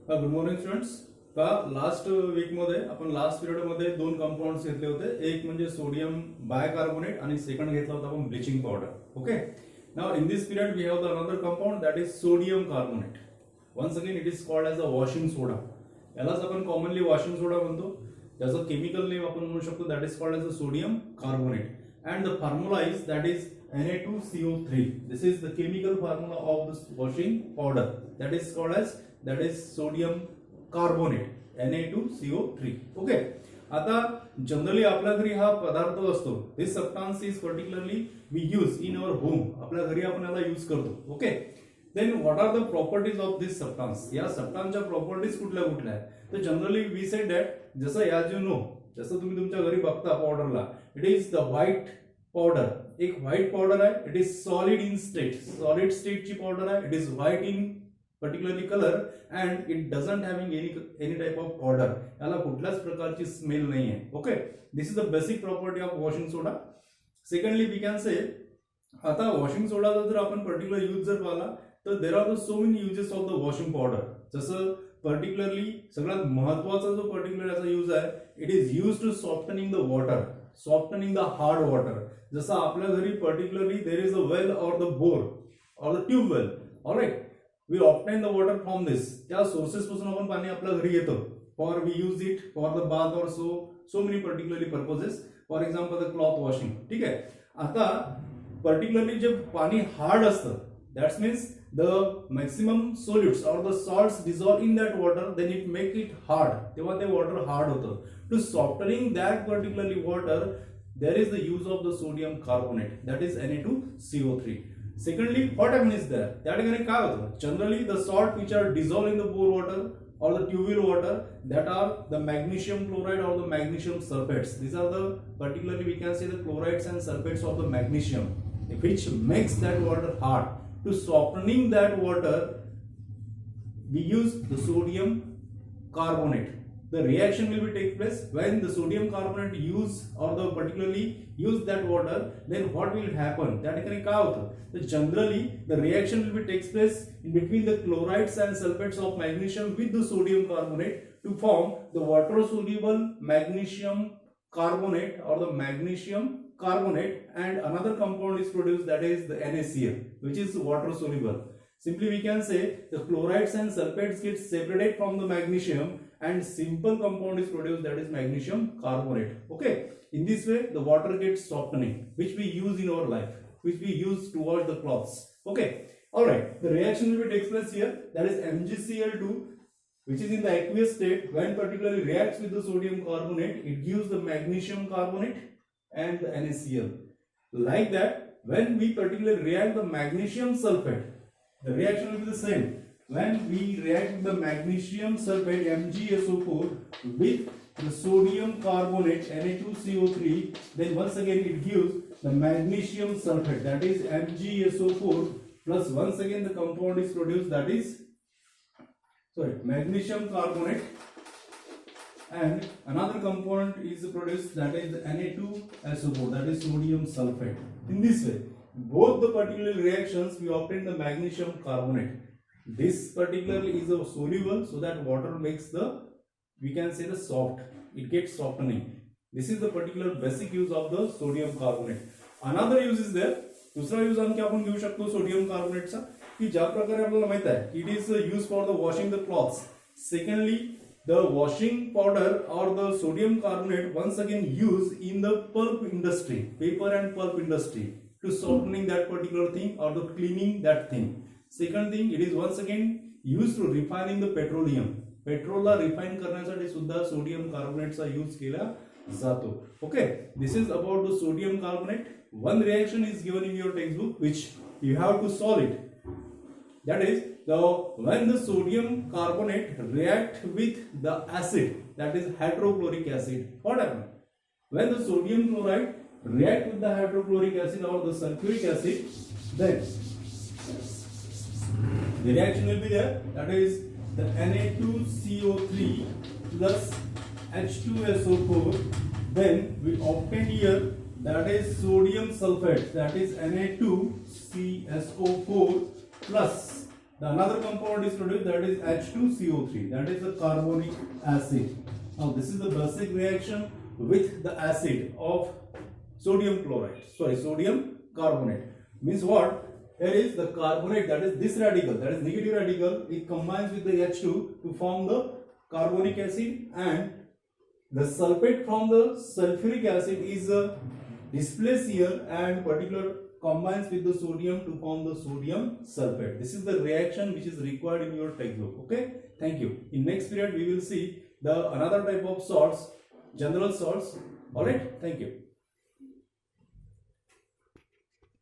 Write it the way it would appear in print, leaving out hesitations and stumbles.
Good morning students. का last week मध्ये आपण लास्ट पिरियड मध्ये दोन कंपाऊंड्स घेतले होते. एक म्हणजे सोडियम बायकार्बोनेट आणि सेकंड घेतला होता आपण bleaching powder. Okay, now in this period we have the another compound that is sodium carbonate. Once again it is called as a washing soda. यालाच आपण कॉमनली वॉशिंग सोडा म्हणतो. त्याचं chemical name आपण म्हणू शकतो that is called as a sodium carbonate. And the formula is that is Na2CO3. This is the chemical formula of this washing powder. That is sodium carbonate, Na2CO3. Okay. आता generally आपल्या घरी हा पदार्थ असतो. This substance is particularly we use in our home. आपल्या घरी आपण याला यूज करतो. Okay, then what are the properties of this substance. या सबस्टन्सच्या प्रॉपर्टीज कुठल्या कुठल्या आहेत तर जनरली वी सेड दॅट जसं ॲज यू नो, जसं तुम्ही तुमच्या घरी बघता पावडरला, it is the white powder. एक व्हाईट पावडर आहे. It is solid in state. Solid स्टेटची powder आहे. It is white in particularly colour and it doesn't having any type of order. याला कुठल्याच प्रकारची स्मेल नाही आहे. Okay, this is the basic property of washing soda. Secondly we can say, आता washing सोडाचा जर आपण particular use जर पाहिला तर there are the so many uses of the washing powder. जसं पर्टिक्युलरली सगळ्यात महत्वाचा जो पर्टिक्युलर याचा यूज आहे, it is use to softening the water, softening the hard water. जसं आपल्या घरी particularly there is a well or the bore or the tube well. Alright, we obtain the water from this. त्या sources पासून आपण पाणी आपल्या घरी येतं. For we use it for the bath और so many particularly purposes. For example the cloth washing. ठीक आहे. आता पर्टिक्युलरली जे पाणी हार्ड असतं, that's means the maximum solutes or the salts dissolve in that water, then it make it hard. तेव्हा ते water hard होतं. To softening that particularly water, there is the use of the sodium carbonate, that is Na2CO3. Secondly, what happens there? त्या ठिकाणी काय होतं? Generally, the salt which are dissolved in the bore water or the tubule water, that are the magnesium chloride or the magnesium sulfates. These are the particularly we can say the chlorides and sulfates of the magnesium, which makes that water hard. To softening that water, we use the sodium carbonate. The reaction will be take place when the sodium carbonate use or the particularly use that water. Then what will happen? That can काय होतं? So generally the reaction will be takes place in between the chlorides and sulfates of magnesium with the sodium carbonate to form the water soluble magnesium carbonate or the magnesium carbonate, and another compound is produced that is the NaCl, which is water soluble. Simply we can say the chlorides and sulfates get separated from the magnesium and simple compound is produced that is magnesium carbonate. Okay, in this way the water gets softening, which we use in our life, which we use to wash the clothes. Okay, all right, the reaction will be takes place here, that is MgCl2, which is in the aqueous state. When particularly reacts with the sodium carbonate, it gives the magnesium carbonate and the NaCl. Like that, when we particularly react the magnesium sulfate, the reaction will be the same. When we react with the magnesium sulfate MgSO4 with the sodium carbonate Na2CO3, then once again it gives the magnesium sulfate, that is MgSO4, plus once again the compound is produced that is magnesium carbonate, and another component is produced that is Na2SO4, that is sodium sulfate. In this way, both the particular reactions we obtain the magnesium carbonate. This particularly is a soluble, so that water makes the, we can say the soft, it gets softening. This is the particular basic use of the sodium carbonate. Another use is there. दुसरा use आणखी आपण घेऊ शकतो sodium कार्बोनेटचा, की ज्या प्रकारे आपल्याला माहित आहे it is use for the washing the clothes. Secondly the washing powder or the sodium carbonate once again used in the pulp industry, paper and pulp industry, to softening that particular thing or the cleaning that thing. Second thing, it is once again used to refining the petroleum. पेट्रोलला refine करण्यासाठी सुद्धा sodium कार्बोनेटचा use केला जातो. Okay, this is about the sodium carbonate. One reaction is given in your textbook which you have to solve it. That is, when the sodium carbonate react with the acid, that is hydrochloric acid, what happens? When the sodium chloride react with the hydrochloric acid or the sulfuric acid, then the reaction will be there, that is the Na2CO3 plus H2SO4. Then we obtain here that is sodium sulfate, that is Na2CSO4 plus The another compound is produced, that is H2CO3, that is the carbonic acid. Now this is the basic reaction with the acid of sodium carbonate. Means what? Here is the carbonate, that is this radical, that is negative radical, it combines with the H2 to form the carbonic acid, and the sulfate from the sulfuric acid is displaced here and particular combines with the sodium to form the sodium sulfate. This is the reaction which is required in your textbook. Okay, thank you. In next period we will see the another type of salts, general salts. All right, thank you.